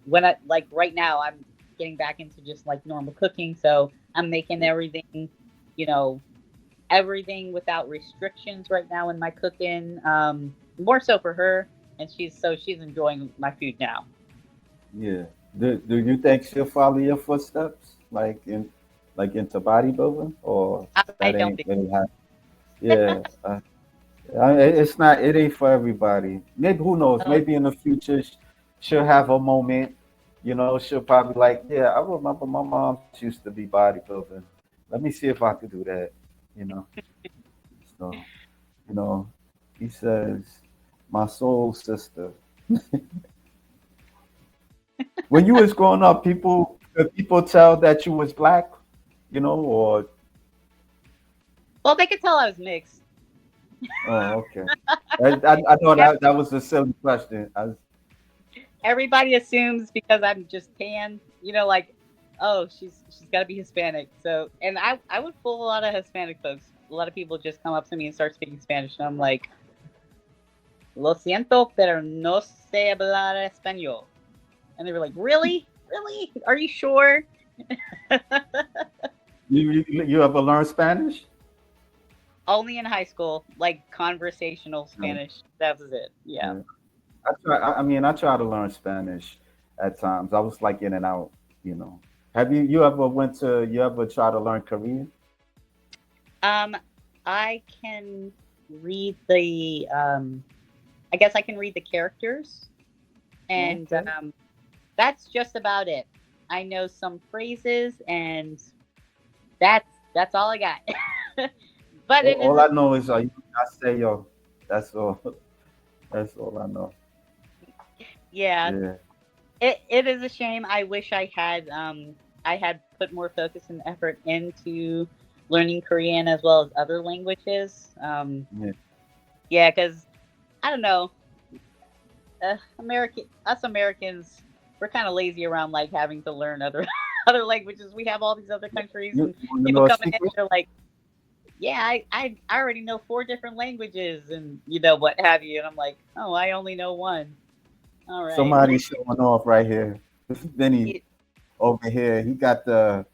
when I like right now, I'm getting back into just like normal cooking, so I'm making everything, you know, everything without restrictions right now in my cooking. More so for her, and she's enjoying my food now. Yeah. Do you think she'll follow your footsteps, like into bodybuilding, or that I ain't don't think. really happen? Yeah. It's not. It ain't for everybody. Maybe who knows? Oh, Maybe in the future she'll have a moment. You know, she'll probably like, yeah. I remember my mom's used to be bodybuilding. Let me see if I could do that. You know. So he says, my soul sister. When you was growing up, could people tell that you was black, or well, they could tell I was mixed. oh, okay. I know that was a silly question. Everybody assumes because I'm just tan, like, oh, she's got to be Hispanic. So, and I would fool a lot of Hispanic folks. A lot of people just come up to me and start speaking Spanish, and I'm like, lo siento, pero no sé hablar español. And they were like, really, really, are you sure? You ever learn Spanish? Only in high school, like conversational Yeah, Spanish. That was it. Yeah. yeah. I try to learn Spanish at times. I was like in and out. You know. Have you ever try to learn Korean? Um, I can read the. I guess I can read the characters, and Okay. that's just about it. I know some phrases, and that's all I got. But it is All a I know is I say yo. That's all. That's all I know. yeah. Yeah. it is a shame. I had put more focus and effort into learning Korean as well as other languages. Yeah. Yeah, because I don't know, us Americans, we're kind of lazy around like having to learn other other languages. We have all these other countries and You want to people know a coming in, secret? they're like, yeah, I already know four different languages and what have you. And I'm like, oh, I only know one. All right. Somebody showing off right here. This is Benny over here. He got the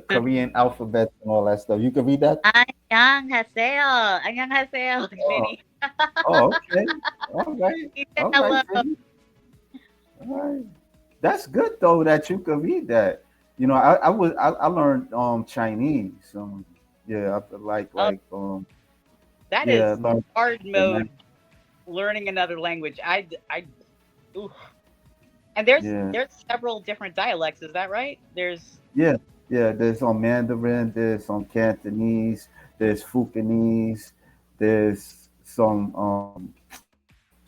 Korean alphabet and all that stuff. You can read that? 안녕하세요. 안녕하세요, Oh, Vinny. oh, okay. All right. He said All right, hello. Benny. All right. That's good though that you could read that. You know, I learned Chinese. Yeah, I feel Oh, that yeah, I is learned hard the man. mode learning another language. Oof. And there's several different dialects. Is that right? There's Yeah, yeah. There's Mandarin. There's Cantonese. There's Fukinese. There's some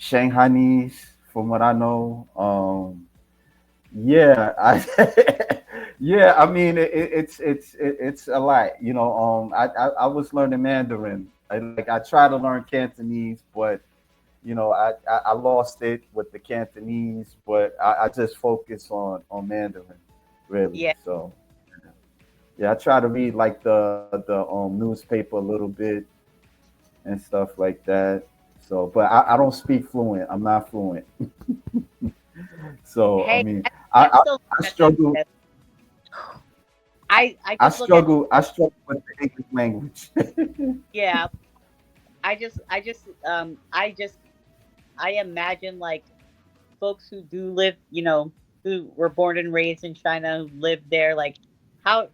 Shanghainese, from what I know. Yeah, yeah. I mean, it's a lot. You know, I was learning Mandarin. I tried to learn Cantonese, but you know, I lost it with the Cantonese. But I just focus on Mandarin, really. yeah. So yeah, I try to read like the newspaper a little bit and stuff like that. So, but I don't speak fluent. I'm not fluent. So I Hey, mean, I I'm I, still I at this. struggle. I just look at I struggle with the English language. yeah. I just I imagine like folks who do live, who were born and raised in China, who live there, like how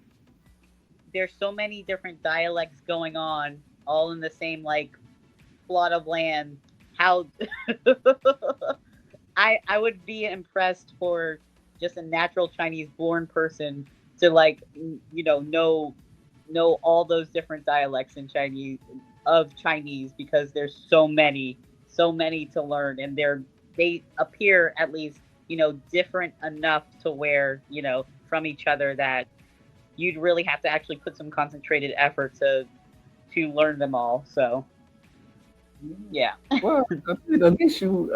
there's so many different dialects going on, all in the same like plot of land. How I would be impressed for just a natural Chinese born person to like know all those different dialects in Chinese of Chinese because there's so many to learn and they appear at least different enough to where from each other that you'd really have to actually put some concentrated effort to learn them all. So yeah. Well, I mean, at least you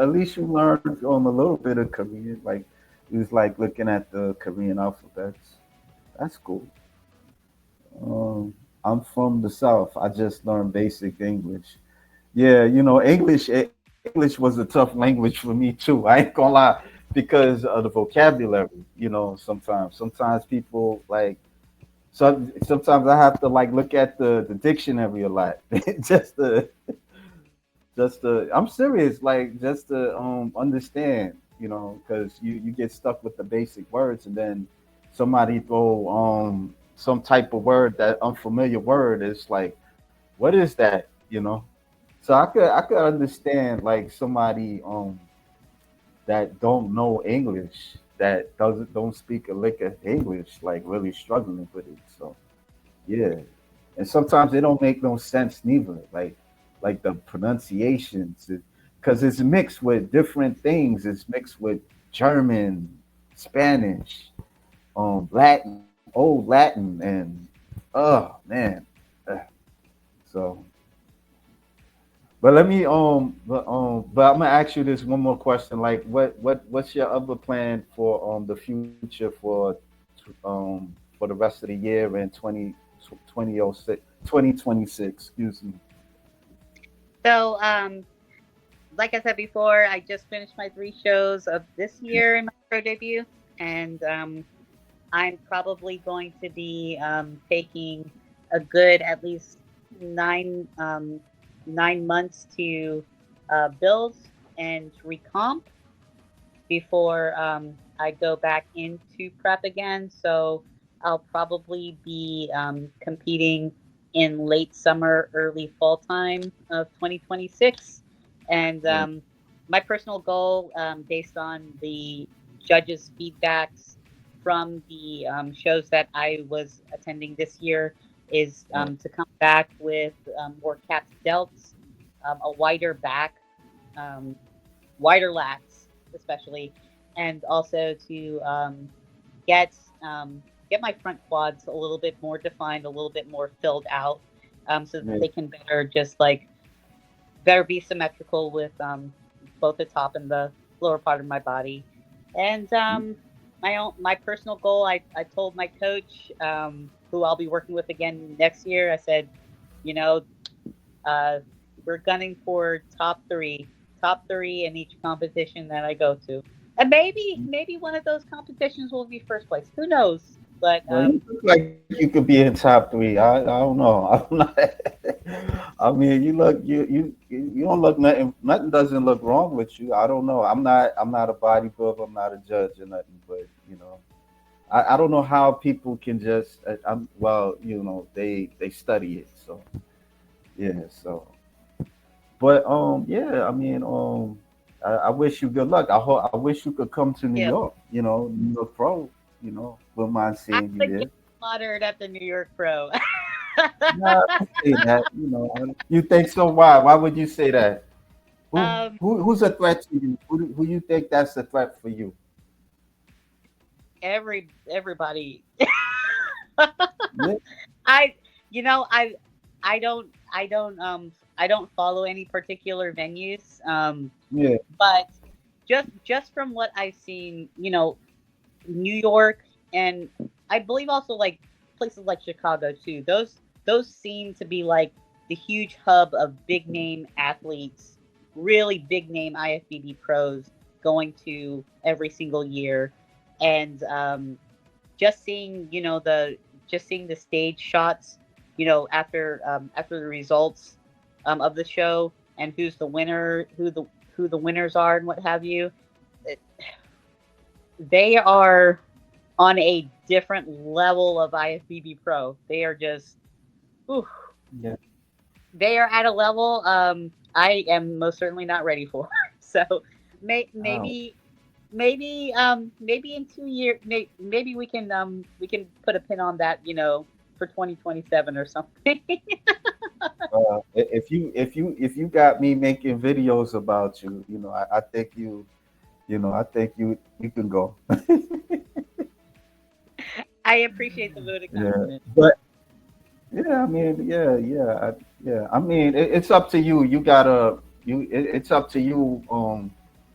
learned a little bit of Korean. Like it was like looking at the Korean alphabets. That's cool. I'm from the South. I just learned basic English. Yeah, you know, English was a tough language for me too. I ain't gonna lie, because of the vocabulary. You know, sometimes people like sometimes I have to like look at the dictionary a lot just to I'm serious, like just to understand, you know, because you get stuck with the basic words and then somebody throw some type of word, that unfamiliar word, is like, what is that, you know? So I could understand like somebody that don't know English, that don't speak a lick of English, like really struggling with it. So yeah, and sometimes they don't make no sense neither. Like the pronunciations, because it's mixed with different things. It's mixed with German, Spanish, Latin, old Latin, and oh man. Uh, So, but let me but I'm gonna ask you this one more question. Like, what's your other plan for the future for the rest of the year in 2006 2026? Excuse me. So like I said before, I just finished my three shows of this year in my pro debut, and I'm probably going to be taking a good at least 9 months to build and recomp before I go back into prep again. So I'll probably be competing in late summer, early fall time of 2026. And Yeah. my personal goal, based on the judges' feedbacks from the shows that I was attending this year, is Yeah. to come back with more capped delts, a wider back, um, wider lats, especially, and also to get get my front quads a little bit more defined, a little bit more filled out, so that Yeah. they can better just like better be symmetrical with both the top and the lower part of my body. And my personal goal, I told my coach, who I'll be working with again next year, I said, you know, uh, we're gunning for top three in each competition that I go to, and maybe one of those competitions will be first place. Who knows? But Well, you look like you could be in top three. I don't know. I'm not. I mean, you don't look nothing. Nothing doesn't look wrong with you. I don't know. I'm not a bodybuilder. I'm not a judge or nothing. But I don't know how people can just. I'm well. They study it. So yeah. So yeah. I mean I wish you good luck. I wish you could come to New yeah, York. New York Pro. Wouldn't mind I seeing you would there. get slaughtered at the New York Pro. Nah, don't say that. You think so? Why? Why would you say that? um, Who's a threat to you? Who you think that's a threat for you? everybody. Yeah, I you know I don't follow any particular venues. yeah, But just from what I've seen, New York, and I believe also like places like Chicago too. Those seem to be like the huge hub of big name athletes, really big name IFBB pros going to every single year, and just seeing the just seeing the stage shots, after the results of the show, and who's the winner, who the winners are, and what have you. it- They are on a different level of IFBB Pro. They are just, ooh, yeah. they are at a level I am most certainly not ready for. So Oh, maybe in 2 years, maybe we can put a pin on that, for 2027 or something. if you got me making videos about you, I think you can go. I appreciate the vote of Yeah, confidence. but yeah, I mean, yeah. I mean, it's up to you. You gotta it's up to you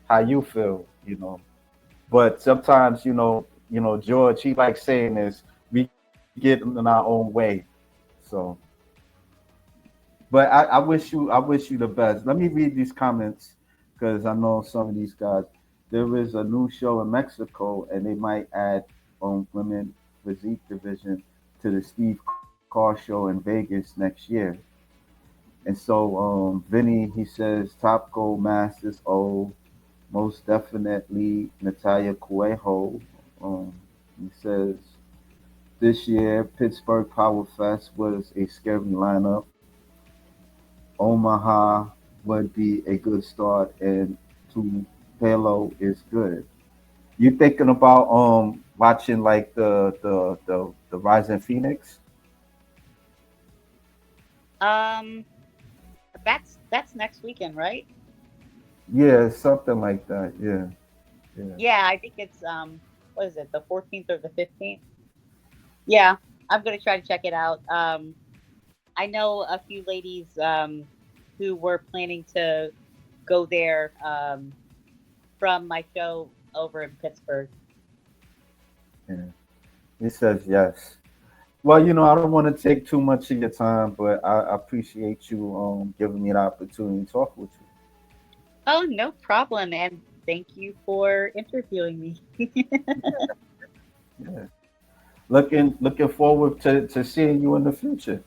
how you feel. But sometimes, George, he likes saying this, we get in our own way. So, but I wish you the best. Let me read these comments because I know some of these guys. There is a new show in Mexico, and they might add women physique division to the Steve Carr show in Vegas next year. And so, Vinny, he says top gold masters. Oh, most definitely Natalia Cuejo. He says this year Pittsburgh Power Fest was a scary lineup. Omaha would be a good start, and Tupelo is good. You thinking about watching like the Rising Phoenix? um that's next weekend, right? Yeah, something like that. Yeah, yeah, Yeah, I think it's what is it, the 14th or the 15th? Yeah, I'm gonna try to check it out. I know a few ladies who were planning to go there from my show over in Pittsburgh. yeah. He says yes. Well, I don't want to take too much of your time, but I appreciate you giving me the opportunity to talk with Oh, no problem, and thank you for interviewing me. you. Yeah. Looking forward to seeing you in the future.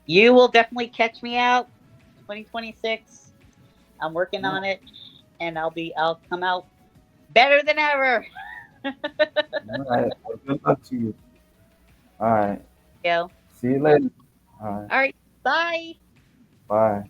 You will definitely catch me out 2026. I'm working All on it, and I'll come out better than ever. right. Well, good luck to you. All right. Yo. See you later. All right. All right. Bye. Bye.